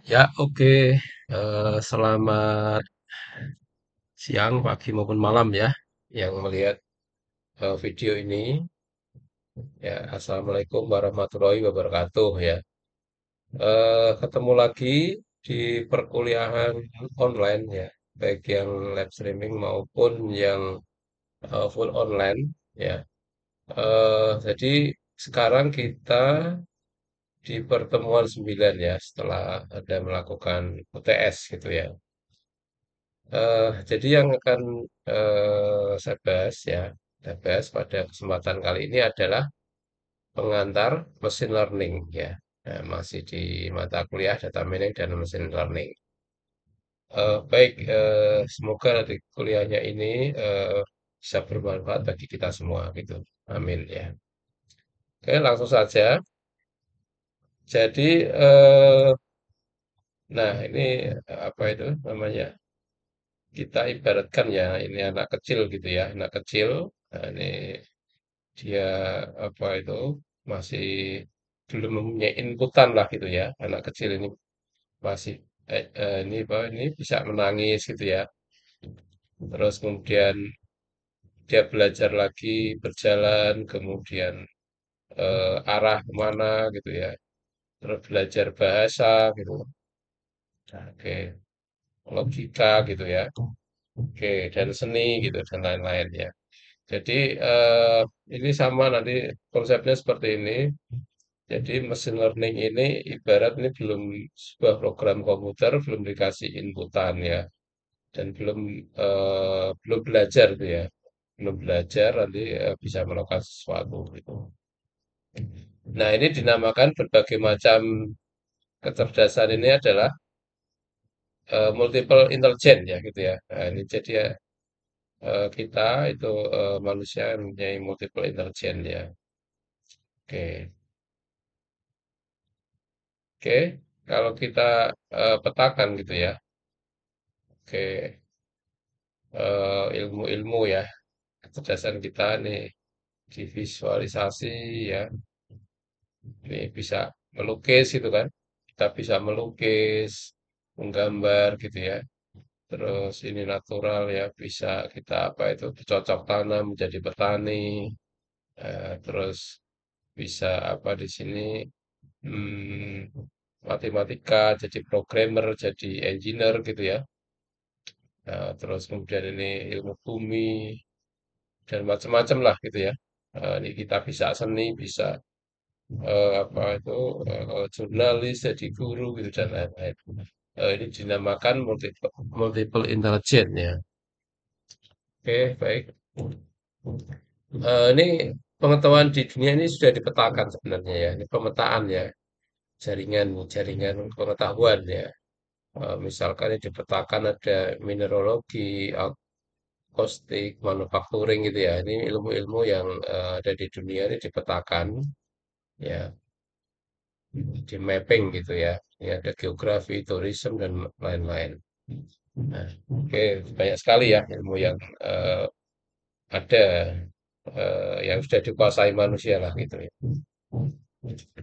Ya, oke. Selamat siang, pagi maupun malam ya, yang melihat video ini. Ya, Assalamualaikum warahmatullahi wabarakatuh ya. Ketemu lagi di perkuliahan online ya, baik yang live streaming maupun yang full online ya. Jadi sekarang kita di pertemuan 9 ya, setelah ada melakukan UTS gitu ya. Jadi yang akan saya bahas ya, saya bahas pada kesempatan kali ini adalah pengantar machine learning ya. Nah, masih di mata kuliah data mining dan machine learning. Baik, semoga nanti kuliahnya ini bisa bermanfaat bagi kita semua gitu. Amin ya. Oke, langsung saja. Jadi, nah ini apa itu namanya? Kita ibaratkan ya, ini anak kecil gitu ya, anak kecil. Nah, ini dia apa itu masih belum mempunyai inputan lah gitu ya, anak kecil ini masih ini apa ini bisa menangis gitu ya, terus kemudian dia belajar lagi berjalan, kemudian arah kemana gitu ya, terus belajar bahasa gitu. Nah, oke, logika gitu ya, oke, dan seni gitu dan lain-lain ya. Jadi ini sama nanti konsepnya seperti ini. Jadi mesin learning ini ibarat ini belum sebuah program komputer, belum dikasih inputan ya, dan belum belajar tuh ya, belum belajar nanti bisa melakukan sesuatu gitu. Nah ini dinamakan berbagai macam kecerdasan ini adalah multiple intelligence ya gitu ya. Nah, ini jadi ya, kita itu manusia yang mempunyai multiple intelligence ya. Oke, oke. Kalau kita petakan gitu ya, oke, ilmu-ilmu ya kecerdasan kita nih divisualisasi ya, ini bisa melukis gitu kan, kita bisa melukis, menggambar gitu ya, terus ini natural ya, bisa kita apa itu bercocok tanam menjadi petani. Terus bisa apa di sini, matematika jadi programmer, jadi engineer gitu ya. Terus kemudian ini ilmu bumi dan macam-macam lah gitu ya. Ini kita bisa seni, bisa apa itu jurnalis, jadi guru gitu dan lain-lain. Ini dinamakan multiple, multiple intelligence ya. Oke, baik. Ini pengetahuan di dunia ini sudah dipetakan sebenarnya ya. Ini pemetaan ya, jaringan jaringan pengetahuan ya. Misalkan ini dipetakan ada mineralogi, akustik, manufacturing gitu ya. Ini ilmu-ilmu yang ada di dunia ini dipetakan ya, di mapping gitu ya. Ini ada geografi, tourism dan lain-lain. Nah, oke, banyak sekali ya ilmu yang ada yang sudah dikuasai manusia lah gitu ya.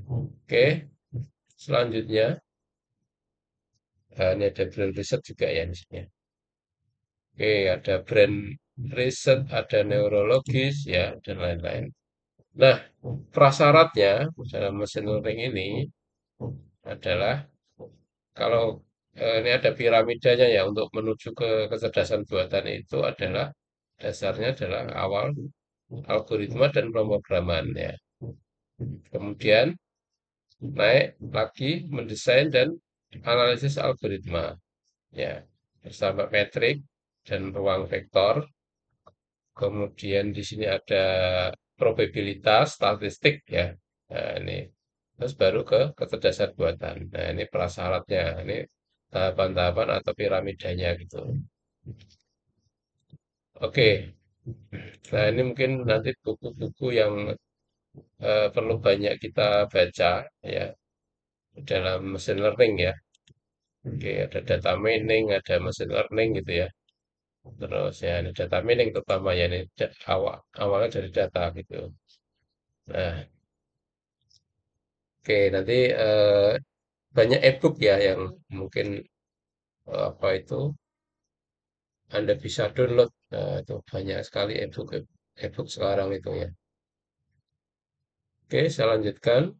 Oke, selanjutnya ini ada brand riset juga ya di sini. Oke, ada brand riset, ada neurologis ya dan lain-lain. Nah, prasyaratnya dalam mesin learning ini adalah kalau ini ada piramidanya ya untuk menuju ke kecerdasan buatan itu adalah dasarnya adalah awal algoritma dan pemrograman ya. Kemudian naik lagi mendesain dan analisis algoritma ya bersama metrik dan ruang vektor. Kemudian di sini ada probabilitas, statistik ya. Nah, ini terus baru ke kecerdasan buatan. Nah, ini prasyaratnya. Ini tahapan-tahapan atau piramidanya gitu. Oke. Nah, ini mungkin nanti buku-buku yang perlu banyak kita baca ya dalam machine learning ya. Oke, ada data mining, ada machine learning gitu ya. Terus ya ini data mining terutama ya ini awalnya dari data gitu. Nah, oke nanti banyak e-book ya yang mungkin apa itu Anda bisa download. Nah, itu banyak sekali e-book sekarang itu ya. Oke, saya lanjutkan.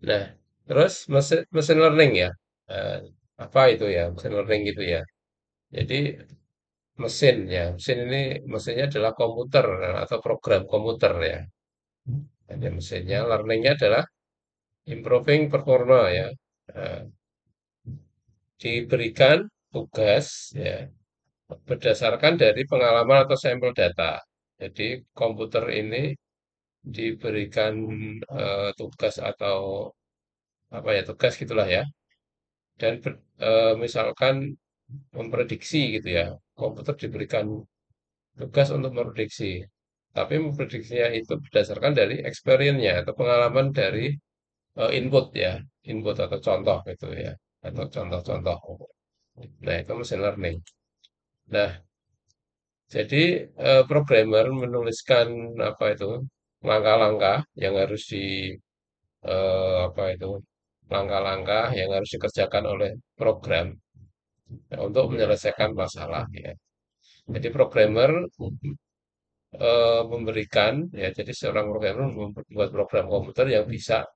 Nah, terus mesin learning ya. Eh, apa itu ya? Mesin learning gitu ya. Jadi mesin ya, mesinnya adalah komputer atau program komputer ya. Jadi mesinnya, learningnya adalah improving performa ya. Eh, diberikan tugas ya berdasarkan dari pengalaman atau sampel data. Jadi komputer ini diberikan tugas atau apa ya tugas gitulah ya. Dan misalkan memprediksi gitu ya. Komputer diberikan tugas untuk memprediksi. Tapi memprediksinya itu berdasarkan dari experience-nya atau pengalaman dari input ya, input atau contoh gitu ya, atau contoh-contoh. Nah, itu machine learning. Nah, jadi programmer menuliskan apa itu langkah-langkah yang harus apa itu langkah-langkah yang harus dikerjakan oleh program untuk menyelesaikan masalah ya. Jadi programmer memberikan ya, jadi seorang programmer membuat program komputer yang bisa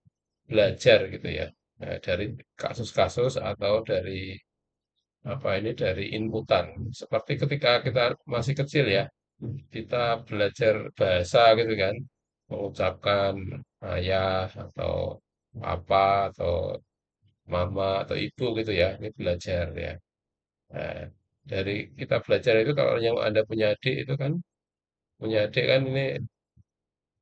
belajar gitu ya, dari kasus-kasus atau dari inputan. Seperti ketika kita masih kecil ya, kita belajar bahasa gitu kan, mengucapkan ayah atau apa atau mama atau ibu gitu ya, ini belajar ya. Nah, dari kita belajar itu kalau yang Anda punya adik kan ini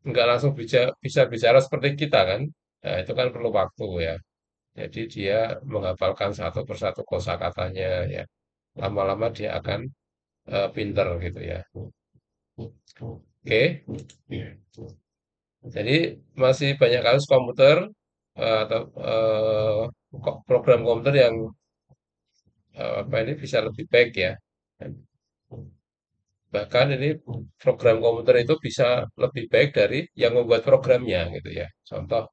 nggak langsung bisa bicara seperti kita kan. Nah, itu kan perlu waktu ya. Jadi dia menghafalkan satu persatu kosakatanya ya. Lama-lama dia akan pinter gitu ya. Oke. Jadi masih banyak kasus komputer atau program komputer yang apa ini bisa lebih baik ya. Bahkan ini program komputer itu bisa lebih baik dari yang membuat programnya gitu ya. Contoh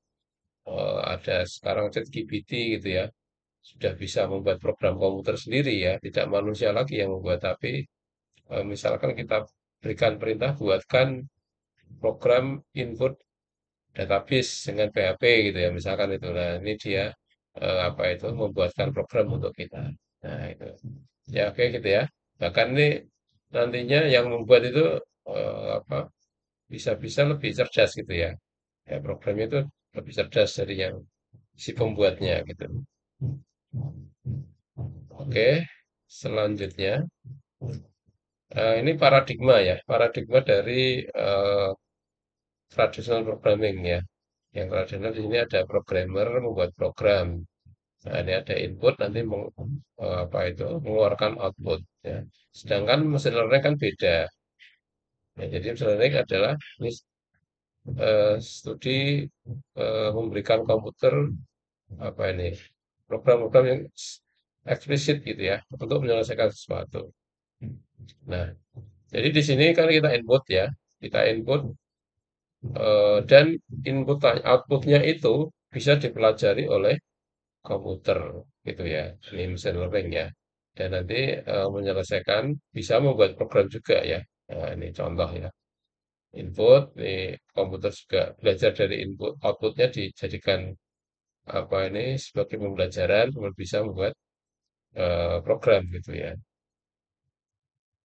ada sekarang ChatGPT gitu ya, sudah bisa membuat program komputer sendiri ya, tidak manusia lagi yang membuat, tapi misalkan kita berikan perintah buatkan program input database dengan PHP gitu ya, misalkan itu. Nah, ini dia apa itu membuatkan program untuk kita. Nah, itu. Ya, oke gitu ya. Bahkan ini nantinya yang membuat itu apa bisa-bisa lebih cerdas gitu ya. Ya, programnya itu lebih cerdas dari yang si pembuatnya gitu. Oke, selanjutnya ini paradigma ya, paradigma dari traditional programming ya. Yang tradisional di sini ada programmer membuat program. Nah, ini ada input nanti apa itu mengeluarkan output ya. Sedangkan mesin learning kan beda. Ya, jadi mesin learning adalah ini studi memberikan komputer apa ini program-program yang eksplisit gitu ya untuk menyelesaikan sesuatu. Nah, jadi di sini kan kita input ya, kita input dan outputnya itu bisa dipelajari oleh komputer gitu ya, ini mesin learning ya. Dan nanti menyelesaikan bisa membuat program juga ya. Nah, ini contoh ya. Input, nih komputer juga belajar dari input, outputnya dijadikan apa ini sebagai pembelajaran, kemudian bisa membuat program gitu ya.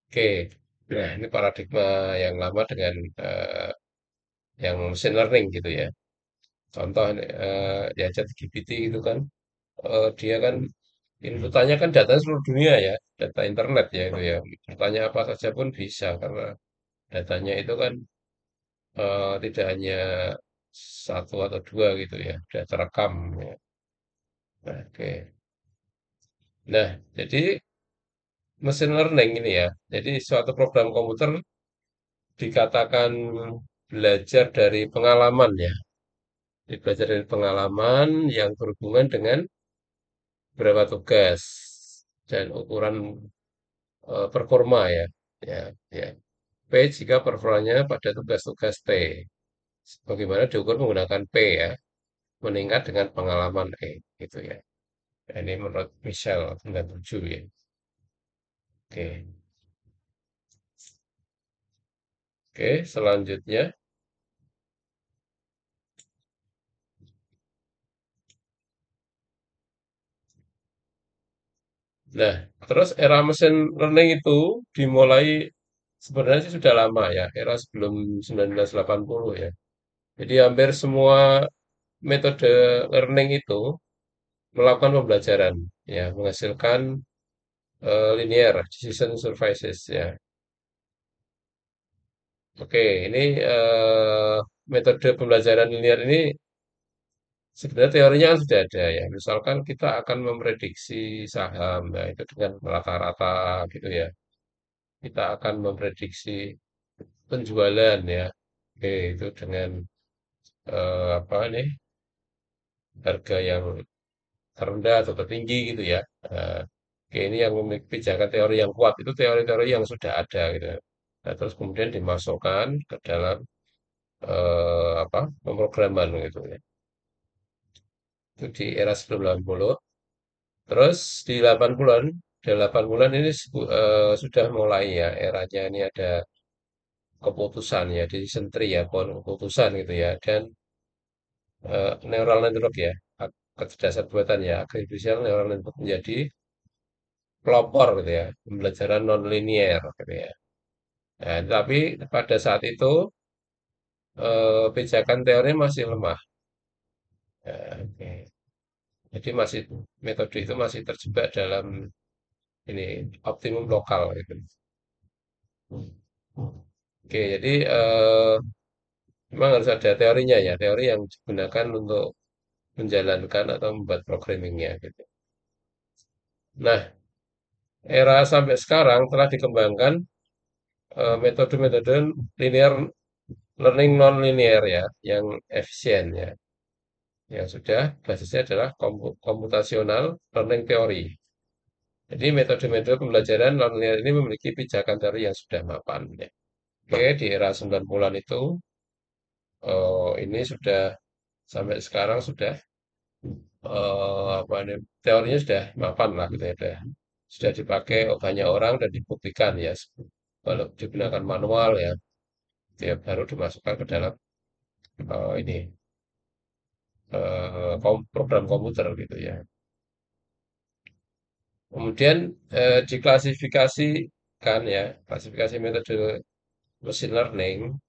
Oke, nah ini paradigma yang lama dengan yang machine learning gitu ya. Contoh ya ChatGPT gitu kan, dia kan inputannya kan data seluruh dunia ya, data internet ya itu ya. Bertanya apa saja pun bisa karena datanya itu kan tidak hanya satu atau dua gitu ya, sudah terekam ya. Nah, oke. Nah, jadi mesin learning ini ya, jadi suatu program komputer dikatakan belajar dari pengalaman ya. Jadi belajar dari pengalaman yang berhubungan dengan berapa tugas dan ukuran performa ya. Ya, ya. P jika performanya pada tugas-tugas T. Bagaimana diukur menggunakan P ya, meningkat dengan pengalaman gitu ya. Ini menurut Michelle 97 ya. Oke. Oke, selanjutnya. Nah, terus era mesin learning itu dimulai sebenarnya sih sudah lama ya, era sebelum 1980 ya. Jadi hampir semua metode learning itu melakukan pembelajaran, ya, menghasilkan linear decision services ya. Oke, ini metode pembelajaran linear ini sebenarnya teorinya kan sudah ada ya. Misalkan kita akan memprediksi saham, nah itu dengan rata-rata gitu ya. Kita akan memprediksi penjualan ya. Oke, itu dengan apa nih harga yang terendah atau tertinggi gitu ya. Nah, oke, ini yang memiliki pijakan teori yang kuat itu teori-teori yang sudah ada gitu. Nah, terus kemudian dimasukkan ke dalam apa pemrograman gitu ya. Itu di era sebelum 80. Terus di 80-an, 8 bulan ini sudah mulai ya eranya ini ada keputusan ya, decision tree ya, keputusan gitu ya. Dan neural network ya, kecerdasan buatan ya, artificial neural network menjadi pelopor gitu ya, pembelajaran non-linear gitu ya. Nah, tapi pada saat itu pijakan teori masih lemah. Nah, oke. Jadi masih metode itu masih terjebak dalam ini optimum lokal gitu. Oke, jadi memang harus ada teorinya ya, teori yang digunakan untuk menjalankan atau membuat programmingnya gitu. Nah, era sampai sekarang telah dikembangkan metode-metode linear learning non-linear ya, yang efisien ya, yang sudah basisnya adalah computational learning theory. Jadi metode-metode pembelajaran non-linear ini memiliki pijakan teori yang sudah mapan ya. Oke, di era 90-an itu ini sudah sampai sekarang sudah apa ini teorinya sudah mapan lah gitu ya, sudah dipakai banyak orang dan dibuktikan ya. Kalau digunakan manual ya, dia baru dimasukkan ke dalam ini program komputer gitu ya. Kemudian diklasifikasikan ya, klasifikasi metode machine learning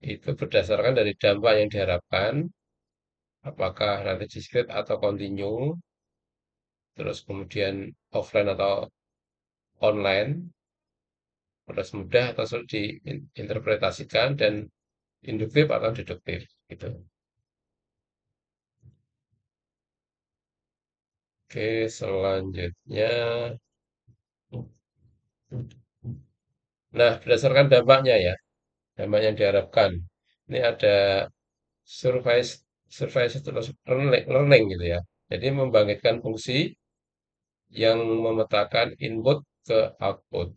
itu berdasarkan dari dampak yang diharapkan, apakah nanti discrete atau continue, terus kemudian offline atau online, terus mudah atau sulit diinterpretasikan, dan induktif atau deduktif gitu. Oke, selanjutnya. Nah, berdasarkan dampaknya ya, dampak yang diharapkan. Ini ada surface surface learning gitu ya. Jadi membangkitkan fungsi yang memetakan input ke output.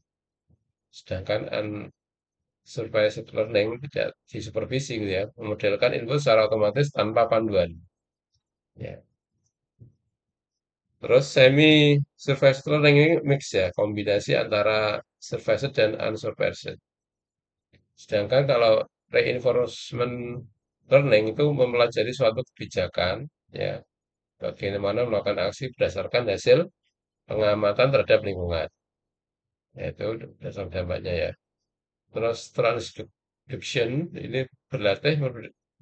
Sedangkan unsupervised learning tidak disupervisi gitu ya, memodelkan input secara otomatis tanpa panduan. Ya. Terus semi supervised learning ini mix ya, kombinasi antara supervised dan unsupervised. Sedangkan kalau reinforcement learning itu mempelajari suatu kebijakan, ya, bagaimana melakukan aksi berdasarkan hasil pengamatan terhadap lingkungan. Yaitu dasar dampaknya ya. Terus transduction ini berlatih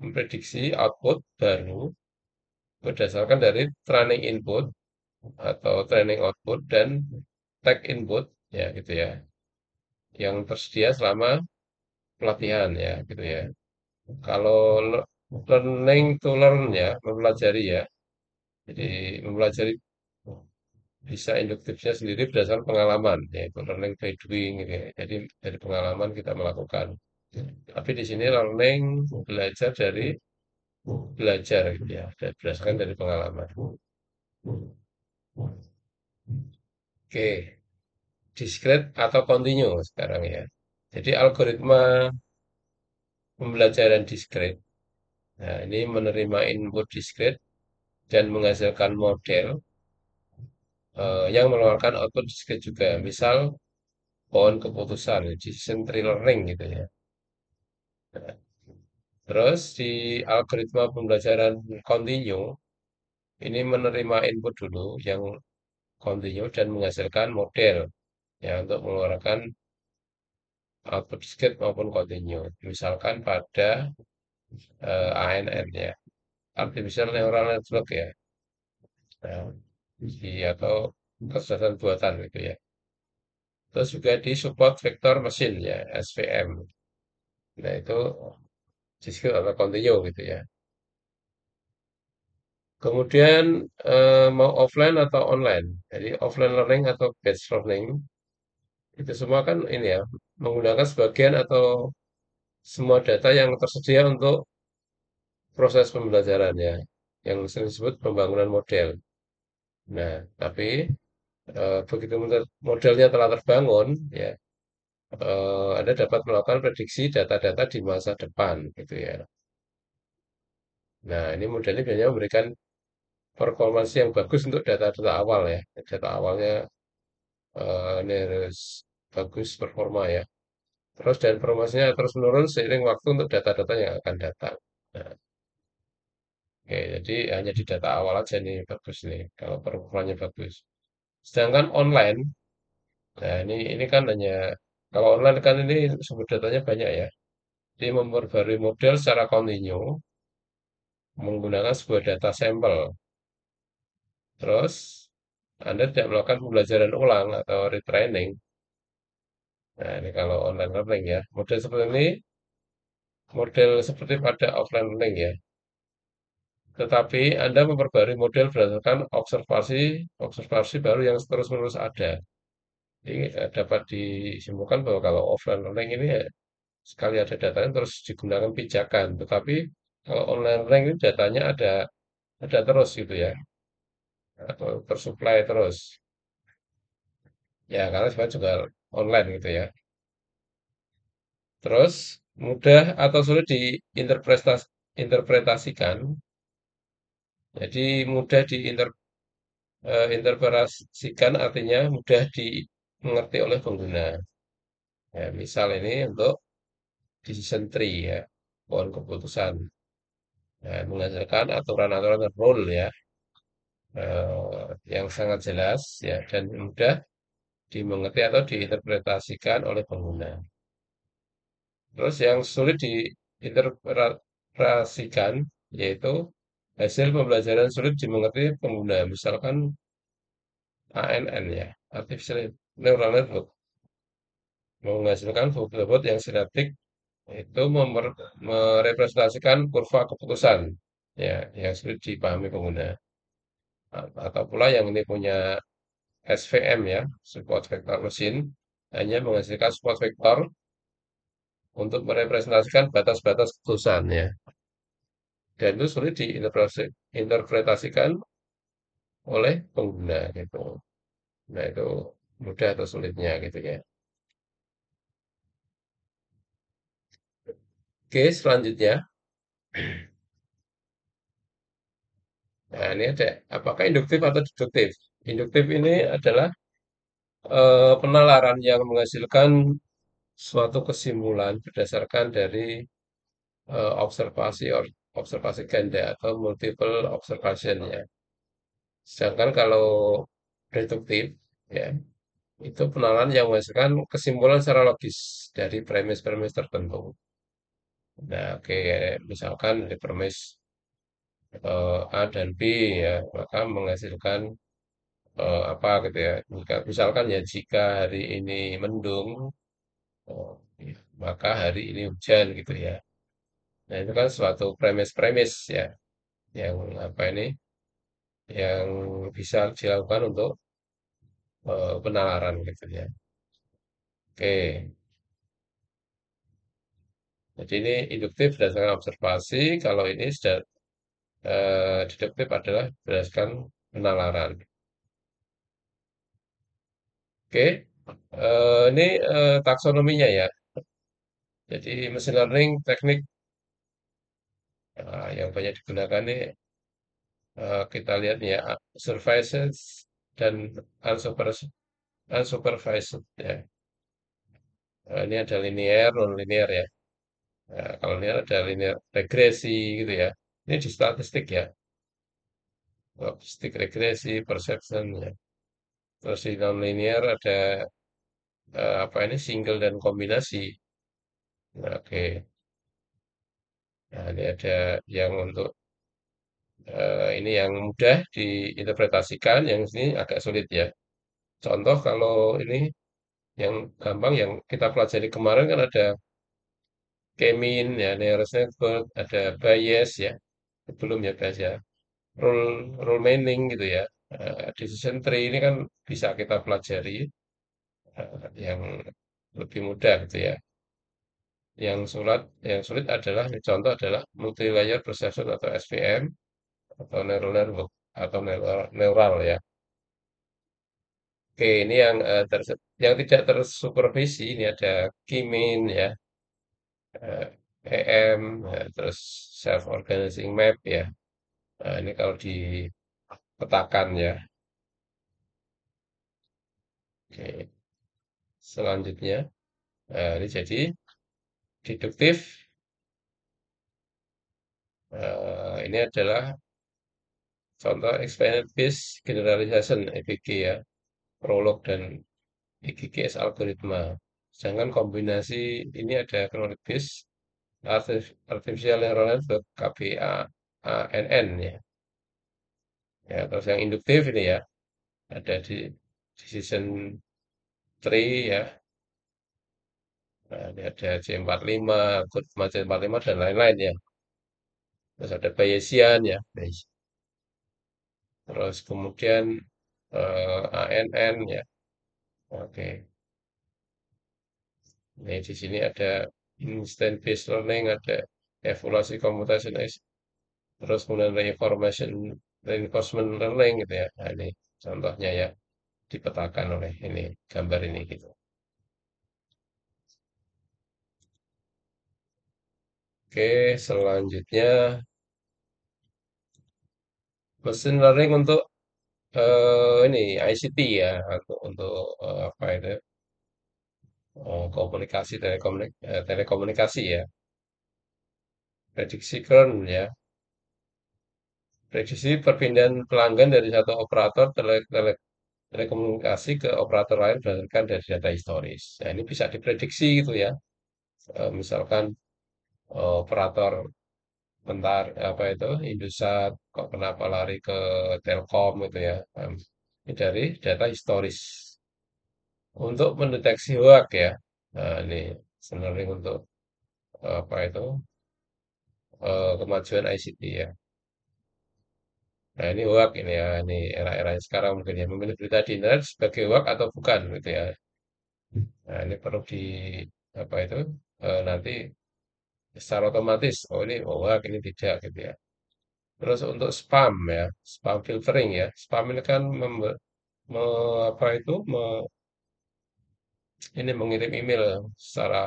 memprediksi output baru berdasarkan dari training input atau training output dan tag input ya gitu ya, yang tersedia selama pelatihan ya gitu ya. Kalau learning to learn ya, mempelajari ya. Jadi mempelajari bisa induktifnya sendiri berdasarkan pengalaman, yaitu learning by doing gitu ya. Jadi dari pengalaman kita melakukan. Tapi di sini learning belajar dari belajar gitu ya, berdasarkan dari pengalaman. Oke, discrete atau continue sekarang ya. Jadi algoritma pembelajaran diskret. Nah, ini menerima input diskret dan menghasilkan model yang mengeluarkan output diskret juga. Misal pohon keputusan, decision tree learning gitu ya. Terus di algoritma pembelajaran kontinu, ini menerima input dulu yang kontinu dan menghasilkan model ya untuk mengeluarkan output diskret maupun kontinu. Misalkan pada ANN ya, Artificial Neural Network ya, nah, atau kecerdasan buatan gitu ya. Terus juga di support vector mesin ya, SVM. Nah itu diskret atau kontinu gitu ya. Kemudian mau offline atau online. Jadi offline learning atau batch learning itu semua kan ini ya menggunakan sebagian atau semua data yang tersedia untuk proses pembelajarannya yang sering disebut pembangunan model. Nah, tapi begitu modelnya telah terbangun, ya Anda dapat melakukan prediksi data-data di masa depan, gitu ya. Nah, ini modelnya biasanya memberikan performansi yang bagus untuk data-data awal ya. Data awalnya ini harus bagus performa ya. Terus dan informasinya terus menurun seiring waktu untuk data-data yang akan datang. Nah, oke, jadi hanya di data awal aja nih bagus nih kalau performanya bagus. Sedangkan online, nah ini kan hanya kalau online kan ini sumber datanya banyak ya. Dia memperbarui model secara kontinu menggunakan sebuah data sampel. Terus Anda tidak melakukan pembelajaran ulang atau retraining. Nah, ini kalau online learning ya. Model seperti pada offline learning ya. Tetapi Anda memperbarui model berdasarkan observasi baru yang terus-menerus ada. Jadi dapat disimpulkan bahwa kalau offline learning ini ya, sekali ada datanya terus digunakan pijakan. Tetapi kalau online learning ini datanya ada terus gitu ya, atau tersuplai terus. Ya karena sebenarnya juga online gitu ya. Terus mudah atau sulit diinterpretasikan. Jadi mudah diinterpretasikan artinya mudah dimengerti oleh pengguna. Ya, misal ini untuk decision tree ya, pohon keputusan. Nah, menghasilkan aturan-aturan rule ya, yang sangat jelas ya dan mudah dimengerti atau diinterpretasikan oleh pengguna. Terus yang sulit diinterpretasikan yaitu hasil pembelajaran sulit dimengerti pengguna. Misalkan ANN ya, Artificial Neural Network, menghasilkan bobot yang sinaptik itu merepresentasikan kurva keputusan ya yang sulit dipahami pengguna. Atau pula yang ini punya SVM ya, support vector mesin, hanya menghasilkan support vektor untuk merepresentasikan batas-batas keputusan ya. Dan itu sulit diinterpretasikan oleh pengguna gitu. Nah itu mudah atau sulitnya gitu ya. Oke, selanjutnya. Nah ini ada apakah induktif atau deduktif? Induktif ini adalah penalaran yang menghasilkan suatu kesimpulan berdasarkan dari observasi ganda atau multiple observation ya. Sedangkan kalau deduktif ya itu penalaran yang menghasilkan kesimpulan secara logis dari premis-premis tertentu. Nah, oke, misalkan dari premis A dan B ya, maka menghasilkan apa gitu ya. Misalkan ya jika hari ini mendung, oh, ya, maka hari ini hujan gitu ya. Nah, itu kan suatu premis-premis ya, yang apa ini, yang bisa dilakukan untuk penalaran gitu ya. Oke, jadi ini induktif berdasarkan observasi, kalau ini sudah deduktif adalah berdasarkan penalaran. Oke, ini taksonominya ya. Jadi machine learning teknik Yang banyak digunakan ini kita lihat ya supervised dan unsupervised, unsupervised ya. Ini ada linear, non linear ya. Kalau linear ada linear regresi gitu ya. Ini di statistik ya, statistik regresi, perception ya. Terus di non linear ada apa ini single dan kombinasi. Nah, oke. Nah, ini ada yang untuk ini yang mudah diinterpretasikan, yang ini agak sulit ya. Contoh kalau ini yang gampang yang kita pelajari kemarin kan ada K-mean ya, nearest neighbor, ada bias ya, belum ya bias ya, rule rule meaning gitu ya. Decision tree ini kan bisa kita pelajari yang lebih mudah gitu ya. Yang sulit adalah contoh adalah multi-layer perception atau SVM atau neural network atau neural ya. Oke, ini yang tidak tersupervisi ini ada K-mean ya, eh, EM, ya, terus self-organizing map ya. Nah, ini kalau dipetakan ya. Oke, selanjutnya, ini jadi deduktif. Ini adalah contoh expanded based generalization EBG ya, prolog dan EGGS algoritma. Sedangkan kombinasi ini ada knowledge base artificial neural network KBANN ya. Ya, terus yang induktif ini ya, ada di decision tree ya. Nah, ini ada C45, Goodman C45 dan lain-lain ya. Terus ada Bayesian ya, terus kemudian ANN ya. Oke. Ini di sini ada instant based learning, ada evaluasi computational, terus kemudian reinforcement learning gitu ya. Nah, ini contohnya ya dipetakan oleh ini gambar ini gitu. Oke, selanjutnya mesin learning untuk ini ICT ya, untuk apa itu? Komunikasi telekomunikasi ya. Prediksi kern ya. Prediksi perpindahan pelanggan dari satu operator telekomunikasi ke operator lain berdasarkan dari data historis. Nah, ini bisa diprediksi gitu ya. Misalkan operator bentar apa itu Indosat kok kenapa lari ke Telkom gitu ya. Ini dari data historis untuk mendeteksi hoax ya. Nah, ini sebenarnya untuk apa itu kemajuan ICT ya. Nah, ini hoax ini ya, ini era-era sekarang mungkin ya memilih berita di internet sebagai hoax atau bukan gitu ya. Nah, ini perlu apa itu nanti secara otomatis, oh ini hoax ini tidak gitu ya. Terus untuk spam ya, spam filtering ya. Spam ini kan apa itu ini mengirim email secara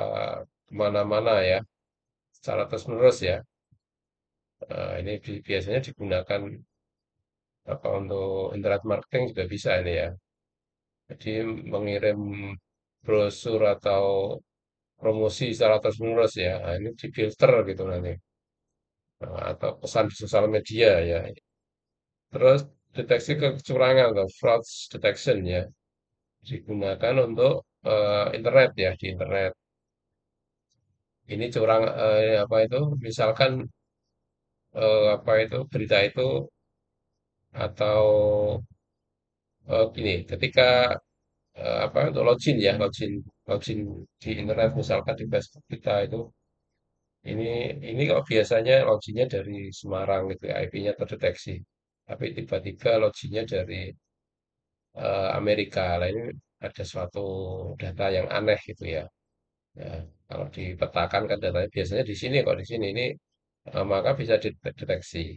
kemana-mana ya, secara terus-menerus ya. Ini biasanya digunakan apa untuk internet marketing juga bisa ini ya. Jadi mengirim brosur atau promosi secara terus-menerus ya. Nah, ini difilter gitu nanti. Nah, atau pesan di sosial media ya. Terus deteksi kecurangan atau fraud detection ya. Digunakan untuk internet ya, di internet. Ini curang apa itu? Misalkan apa itu berita itu atau gini, ketika apa untuk login ya, login di internet misalkan di Facebook kita itu Ini ini kok biasanya loginnya dari Semarang gitu ya, IP-nya terdeteksi. Tapi tiba-tiba loginnya dari Amerika. Lah ini ada suatu data yang aneh gitu ya. Ya, kalau dipetakan kan datanya biasanya di sini kok di sini ini maka bisa dideteksi.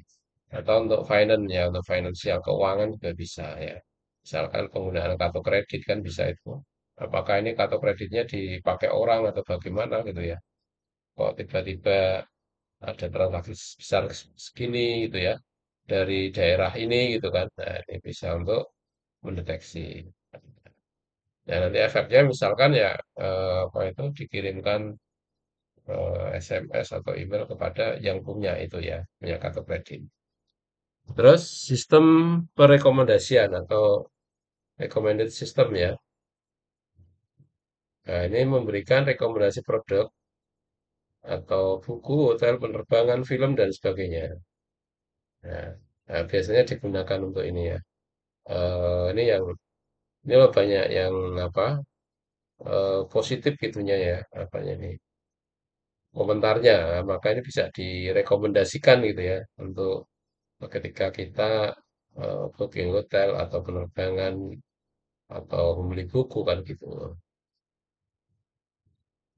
Atau untuk finance ya, untuk finansial keuangan juga bisa ya. Misalkan penggunaan kartu kredit kan bisa itu. Apakah ini kartu kreditnya dipakai orang atau bagaimana gitu ya. Kok tiba-tiba ada transaksi besar segini gitu ya dari daerah ini gitu kan. Nah, ini bisa untuk mendeteksi. Ya, nanti efeknya misalkan ya apa itu dikirimkan SMS atau email kepada yang punya itu ya, punya kartu kredit. Terus sistem perekomendasian atau recommended system ya. Nah, ini memberikan rekomendasi produk atau buku, hotel, penerbangan, film dan sebagainya. Nah, biasanya digunakan untuk ini ya. Ini yang ini loh banyak yang apa positif gitunya ya, apanya nih komentarnya. Nah, maka ini bisa direkomendasikan gitu ya untuk ketika kita booking hotel atau penerbangan atau membeli buku kan gitu.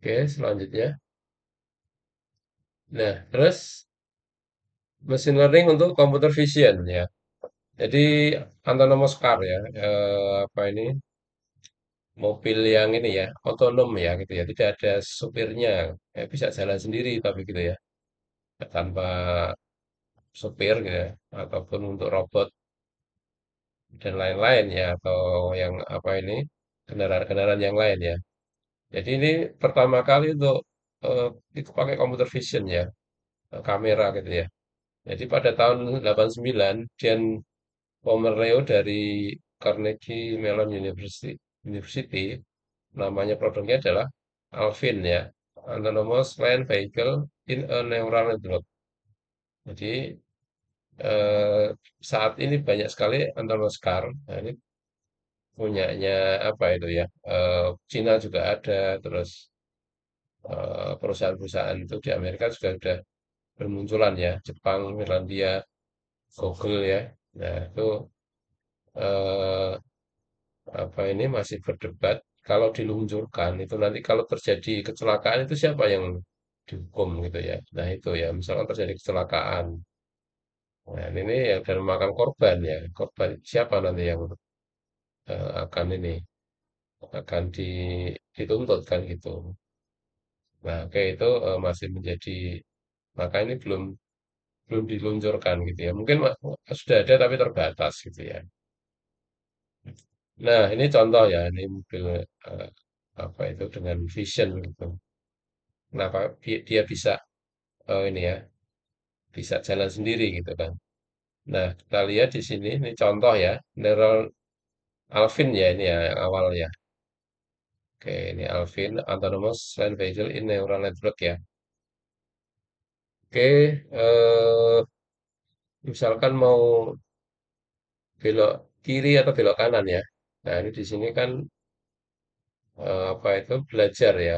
Oke, selanjutnya. Nah, terus machine learning untuk computer vision ya. Jadi autonomous car ya, apa ini mobil yang ini ya otonom ya gitu ya, tidak ada supirnya, bisa jalan sendiri tapi gitu ya, tanpa supir gitu ya, ataupun untuk robot dan lain-lain ya, atau yang apa ini kendaraan-kendaraan yang lain ya. Jadi ini pertama kali untuk itu pakai computer vision ya, kamera gitu ya. Jadi pada tahun 89 Dan Pomerleau dari Carnegie Mellon University, namanya produknya adalah Alvin ya, Autonomous Land Vehicle in a Neural Network. Jadi eh, saat ini banyak sekali autonomous car. Nah, ini punyanya apa itu ya? Cina juga ada, terus perusahaan-perusahaan itu di Amerika juga sudah bermunculan ya, Jepang, Finlandia, Google ya. Nah, itu eh, apa ini masih berdebat kalau diluncurkan itu nanti kalau terjadi kecelakaan itu siapa yang dihukum gitu ya. Nah, itu ya, misalkan terjadi kecelakaan. Nah, ini yang dan memakan korban ya. Korban siapa nanti yang akan ini akan dituntut kan gitu. Nah, oke itu masih menjadi maka ini belum belum diluncurkan gitu ya. Mungkin sudah ada tapi terbatas gitu ya. Nah, ini contoh ya, ini mobil eh, apa itu dengan vision gitu. Kenapa dia bisa ini ya, bisa jalan sendiri gitu kan. Nah, kita lihat di sini, ini contoh ya, neural Alvin ya ini ya yang awal ya. Oke, ini Alvin Autonomous Land Vehicle in Neural Network ya. Oke, misalkan mau belok kiri atau belok kanan ya. Nah, ini di sini kan apa itu belajar ya.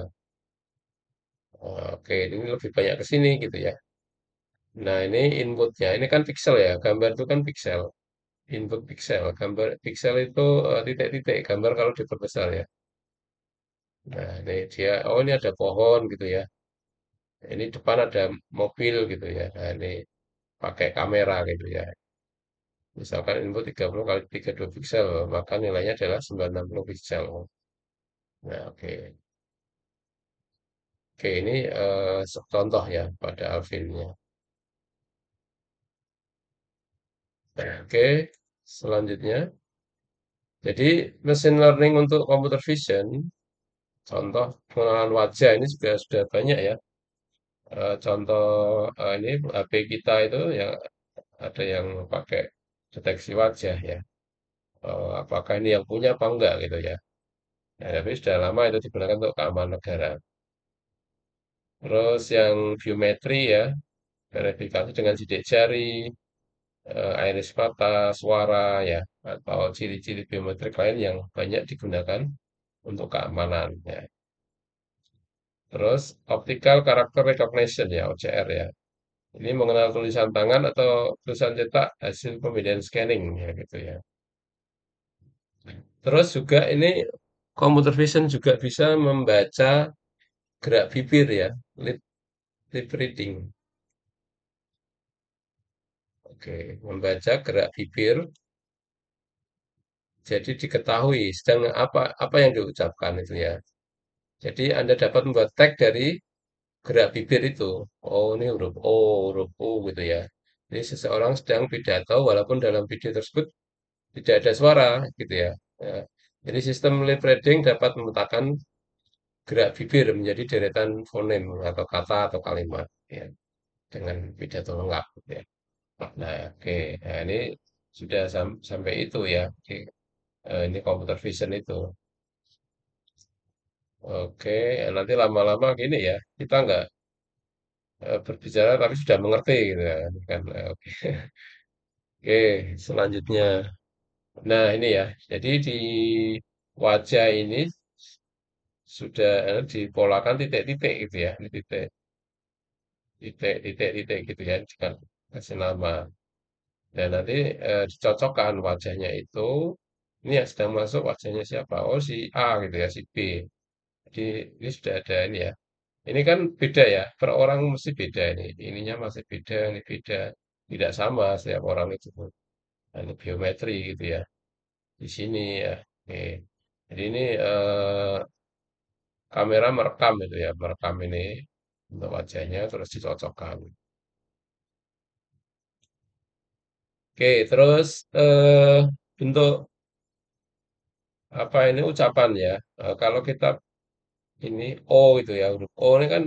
Oke, ini lebih banyak ke sini gitu ya. Nah, ini inputnya. Ini kan pixel ya. Gambar itu kan pixel. Input pixel. Gambar pixel itu titik-titik. Gambar kalau diperbesar ya. Nah, ini dia. Oh, ini ada pohon gitu ya. Ini depan ada mobil gitu ya. Nah, ini pakai kamera gitu ya. Misalkan input 30 kali 32 pixel, maka nilainya adalah 960 pixel. Nah, oke. Oke, ini contoh ya pada Alvin-nya. Nah, oke, selanjutnya. Jadi, machine learning untuk computer vision, contoh pengenalan wajah ini juga sudah banyak ya. Contoh ini HP kita itu yang ada yang pakai deteksi wajah ya. Apakah ini yang punya apa enggak gitu ya. Nah, tapi sudah lama itu digunakan untuk keamanan negara. Terus yang biometri ya, verifikasi dengan sidik jari, iris mata, suara ya, atau ciri-ciri biometrik lain yang banyak digunakan untuk keamanan ya. Terus optical character recognition ya, OCR ya. Ini mengenal tulisan tangan atau tulisan cetak hasil pembedaan scanning ya gitu ya. Terus juga ini computer vision juga bisa membaca gerak bibir ya, lip, lip reading. Oke, membaca gerak bibir jadi diketahui sedang apa apa yang diucapkan itu ya. Jadi Anda dapat membuat tag dari gerak bibir itu. Oh, ini huruf O, huruf U gitu ya. Ini seseorang sedang pidato walaupun dalam video tersebut tidak ada suara gitu ya. Ya. Jadi sistem lip reading dapat memetakan gerak bibir menjadi deretan fonem atau kata atau kalimat ya dengan pidato lengkap gitu ya. Nah, oke. Nah, ini sudah sampai itu ya. Oke. Ini computer vision itu. Oke, ya nanti lama-lama gini ya, kita nggak berbicara tapi sudah mengerti gitu ya. Kan, oke. Oke, selanjutnya. Nah, ini ya. Jadi di wajah ini sudah dipolakan titik-titik gitu ya. Ini titik, titik, titik, titik gitu ya. Dengan kasih nama. Dan nanti dicocokkan wajahnya itu. Ini yang sedang masuk wajahnya siapa? Oh, si A gitu ya, si B. Jadi ini sudah ada ini ya. Ini kan beda ya, per orang mesti beda ini. Ininya masih beda, ini beda. Tidak sama setiap orang itu. Nah, ini biometri gitu ya. Di sini ya. Oke. Jadi ini kamera merekam itu ya, merekam ini untuk wajahnya terus dicocokkan. Oke, terus bentuk apa ini ucapan ya. Kalau kita ini O itu ya, huruf O ini kan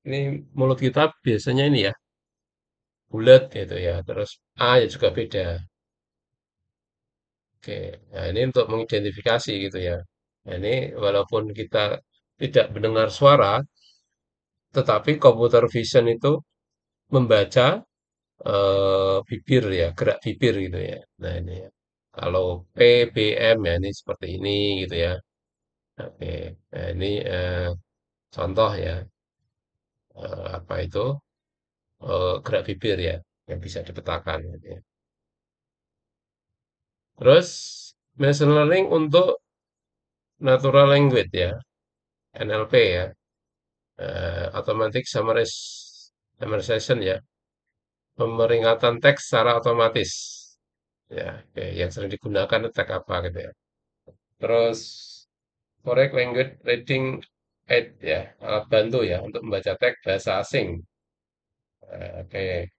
ini mulut kita biasanya ini ya, bulat gitu ya. Terus A ya juga beda. Oke, nah ini untuk mengidentifikasi gitu ya. Nah, ini walaupun kita tidak mendengar suara, tetapi komputer vision itu membaca bibir ya, gerak bibir gitu ya. Nah ini ya. Kalau P, B, M ya ini seperti ini gitu ya. Oke, nah ini contoh ya, apa itu gerak bibir ya, yang bisa dipetakan gitu ya. Terus machine learning untuk natural language ya, NLP ya. Automatic summarization ya, pemeringkatan teks secara otomatis. Ya, oke, yang sering digunakan itu teks apa gitu ya. Terus correct language reading aid ya, alat bantu ya untuk membaca teks bahasa asing. Oke.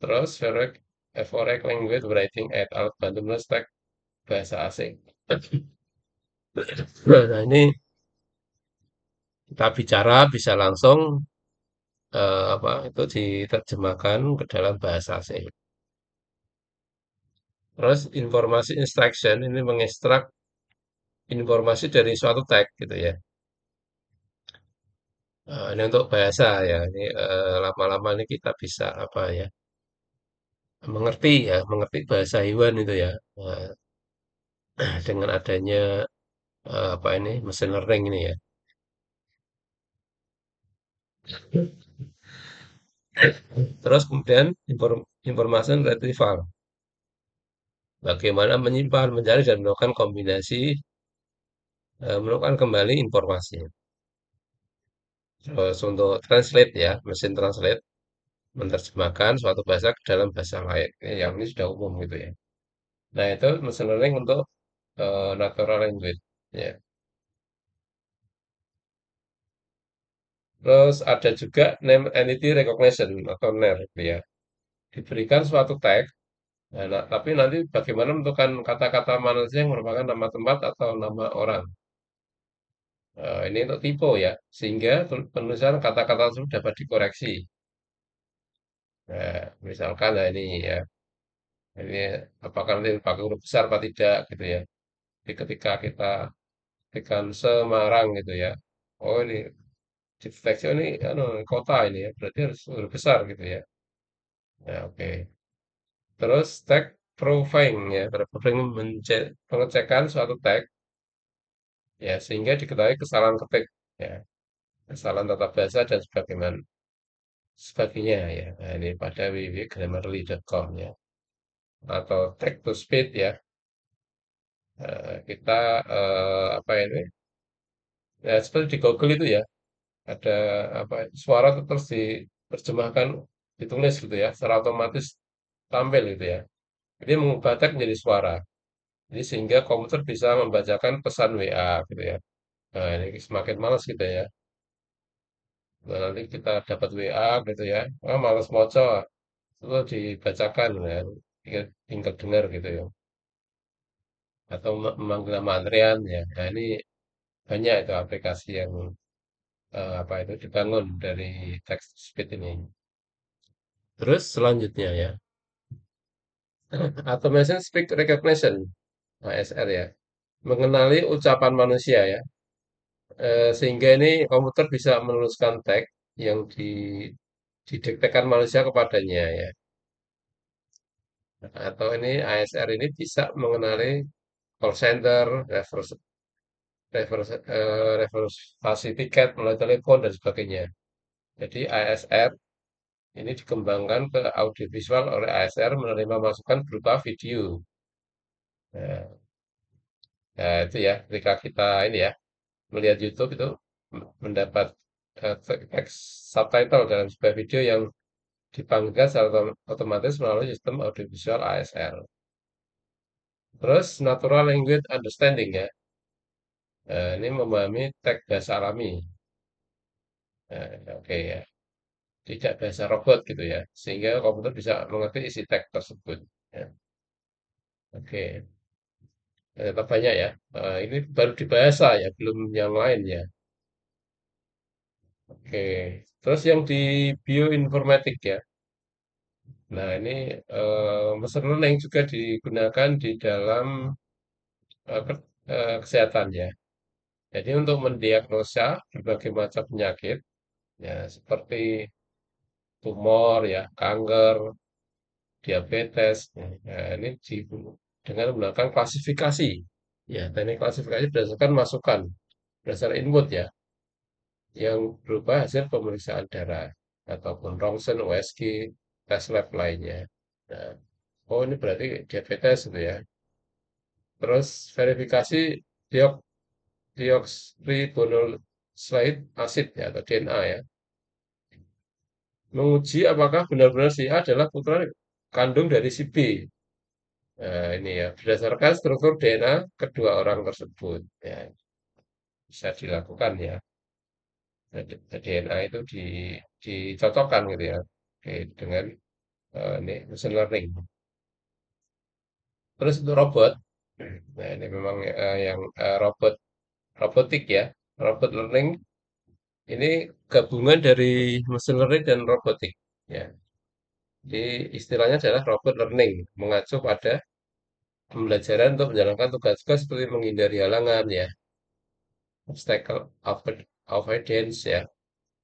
Terus correct language writing aid, alat bantu menulis teks bahasa asing. Nah, ini kita bicara bisa langsung apa itu diterjemahkan ke dalam bahasa asing. Terus informasi instruction ini mengekstrak informasi dari suatu teks gitu ya. Ini untuk bahasa ya. Ini lama-lama ini kita bisa apa ya? Mengerti ya, mengerti bahasa hewan itu ya. Nah, dengan adanya apa ini mesin learning ini ya. Terus kemudian informasi retrieval. Bagaimana menyimpan, mencari dan melakukan kombinasi, melakukan kembali informasi. Terus untuk translate ya, mesin translate menerjemahkan suatu bahasa ke dalam bahasa lain. Yang ini sudah umum gitu ya. Nah, itu machine learning untuk natural language. Ya. Terus ada juga name entity recognition atau NER gitu ya. Diberikan suatu tag, nah, tapi nanti bagaimana menentukan kata-kata mana saja yang merupakan nama tempat atau nama orang. Ini untuk typo ya, sehingga penulisan kata-kata tersebut dapat dikoreksi. Nah, misalkan nah ini ya, ini apakah nanti pakai huruf besar apa tidak gitu ya. Jadi ketika kita tekan Semarang gitu ya. Oh ini deteksi oh, ini anu, kota ini ya, berarti harus huruf besar gitu ya. Ya oke. Terus tag proofing ya, proofing pengecekan suatu tag ya sehingga diketahui kesalahan ketik ya, kesalahan tata bahasa dan sebagainya ya. Nah, ini pada www.grammarly.com ya. Atau text to speech ya. Kita apa ini? Ya seperti di Google itu ya, ada apa suara itu terus diterjemahkan ditulis gitu ya, secara otomatis tampil gitu ya. Jadi mengubah teks menjadi suara. Jadi sehingga komputer bisa membacakan pesan WA gitu ya. Nah, ini semakin malas gitu ya. Nah, nanti kita dapat WA gitu ya. Ah, males moco, itu dibacakan ya. Tinggal dengar gitu ya. Atau memanggil nama antrian ya. Nah, ini banyak itu aplikasi yang apa itu dibangun dari text to speech ini. Terus selanjutnya ya, automation speech recognition, ASR ya, mengenali ucapan manusia ya. Sehingga ini komputer bisa menuliskan teks yang didektekan manusia kepadanya ya. Atau ini ASR ini bisa mengenali call center, reservasi tiket melalui telepon dan sebagainya. Jadi ASR ini dikembangkan ke audiovisual oleh ASR menerima masukan berupa video. Nah, nah, itu ya, ketika kita ini ya melihat YouTube itu mendapat teks subtitle dalam sebuah video yang dipanggilkan secara otomatis melalui sistem audiovisual ASR. Terus natural language understanding ya. Ini memahami teks bahasa alami. Oke ya. Tidak bahasa robot gitu ya. Sehingga komputer bisa mengerti isi teks tersebut. Ya, oke. Tetap banyak ya. Ini baru di bahasa ya, belum yang lain ya. Oke. Terus yang di bioinformatik ya. Nah, ini machine learning juga digunakan di dalam kesehatan ya. Jadi untuk mendiagnosa berbagai macam penyakit ya seperti tumor ya, kanker, diabetes. Nah, ini dengan menggunakan klasifikasi. Ya, teknik klasifikasi berdasarkan masukan, berdasarkan input ya, yang berupa hasil pemeriksaan darah ataupun ronsen, USG, tes lab lainnya. Nah, oh ini berarti diabetes gitu ya. Terus verifikasi diok deoksribonucleic acid ya atau DNA ya. Menguji apakah benar-benar si A adalah putra kandung dari si B. Nah, ini ya berdasarkan struktur DNA kedua orang tersebut ya bisa dilakukan ya. DNA itu dicocokkan gitu ya dengan ini machine learning. Terus untuk robot, nah ini memang yang robotik ya, robot learning ini gabungan dari machine learning dan robotik ya. Jadi istilahnya adalah robot learning, mengacu pada pembelajaran untuk menjalankan tugas-tugas seperti menghindari halangan ya, obstacle avoidance ya,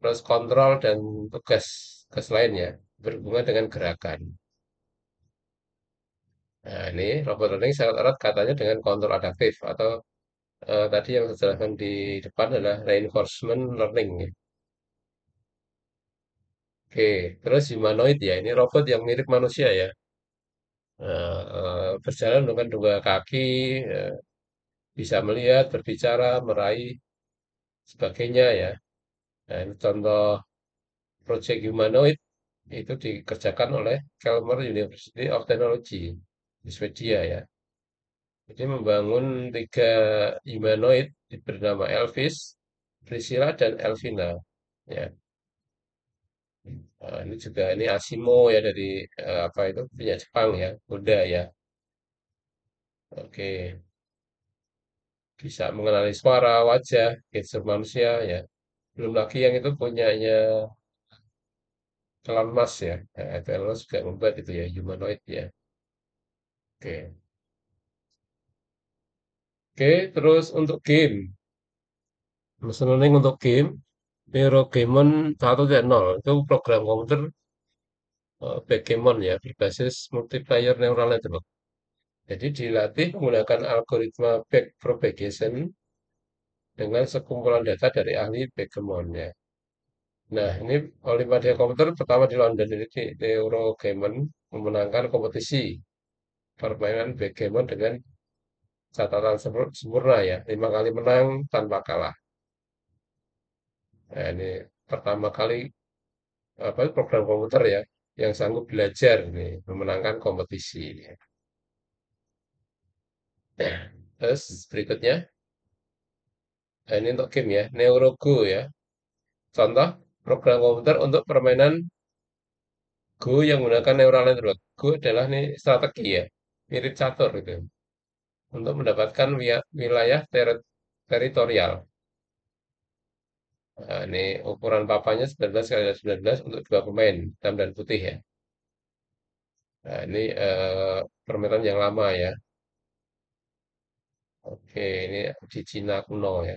terus kontrol dan tugas lainnya berhubungan dengan gerakan. Nah, ini robot learning sangat erat katanya dengan kontrol adaptif atau tadi yang saya jelaskan di depan adalah reinforcement learning ya. Oke, terus humanoid ya, ini robot yang mirip manusia ya. Berjalan dengan dua kaki, eh, bisa melihat, berbicara, meraih, sebagainya ya. Nah, ini contoh proyek humanoid itu dikerjakan oleh Calmar University of Technology di Swedia ya. Jadi membangun tiga humanoid bernama Elvis, Priscilla, dan Elvina. Ya, ini juga ini Asimo ya dari apa itu punya Jepang ya, Honda ya. Oke, bisa mengenali suara, wajah, gestur manusia ya. Belum lagi yang itu punyanya Elon Musk ya. Nah, itu Elon Musk juga membuat itu ya humanoid ya. Oke, oke. Terus untuk game, machine learning untuk game, Neurogamer 1.0 itu program komputer backgammon ya berbasis multiplayer neural network. Jadi dilatih menggunakan algoritma backpropagation dengan sekumpulan data dari ahli backgammon ya. Nah, ini Olimpiade komputer pertama di London ini di Eurogamer memenangkan kompetisi permainan backgammon dengan catatan sempurna ya, 5 kali menang tanpa kalah. Nah, ini pertama kali apa program komputer ya yang sanggup belajar nih memenangkan kompetisi. Nah, terus berikutnya, nah ini untuk game ya, NeuroGo ya. Contoh, program komputer untuk permainan Go yang menggunakan neural network. Go adalah nih strategi ya, mirip catur gitu, untuk mendapatkan wilayah teritorial. Nah, ini ukuran papanya 19 kali 19 untuk dua pemain, hitam dan putih ya. Nah, ini permainan yang lama ya. Oke, ini di Cina kuno ya.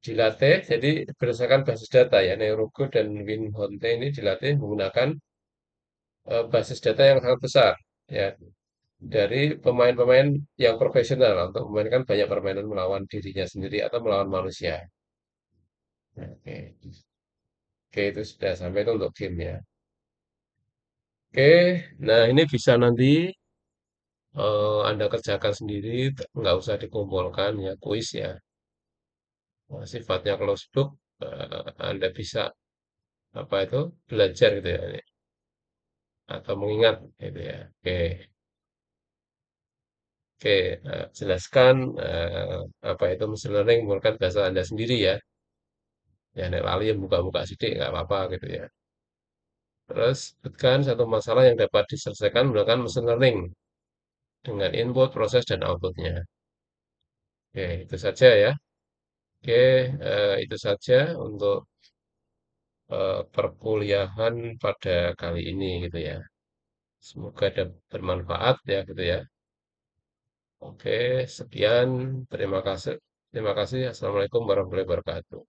Dilatih, jadi berdasarkan basis data ya, NeuroGo dan WinHonte ini dilatih menggunakan basis data yang sangat besar ya, dari pemain-pemain yang profesional untuk memainkan banyak permainan melawan dirinya sendiri atau melawan manusia. Oke, oke itu sudah sampai itu untuk game ya. Oke, nah ini bisa nanti Anda kerjakan sendiri, nggak usah dikumpulkan ya, kuis ya. Nah, sifatnya closed book, Anda bisa apa itu belajar gitu ya, atau mengingat gitu ya. Oke, oke, jelaskan apa itu mesin learning menggunakan bahasa Anda sendiri ya. Ya, nek lali ya buka-buka sidik nggak apa-apa gitu ya. Terus sebutkan satu masalah yang dapat diselesaikan menggunakan mesin learning dengan input, proses, dan outputnya. Oke, itu saja ya. Oke, itu saja untuk perkuliahan pada kali ini gitu ya. Semoga bermanfaat ya gitu ya. Oke, sekian. Terima kasih. Terima kasih. Assalamualaikum warahmatullahi wabarakatuh.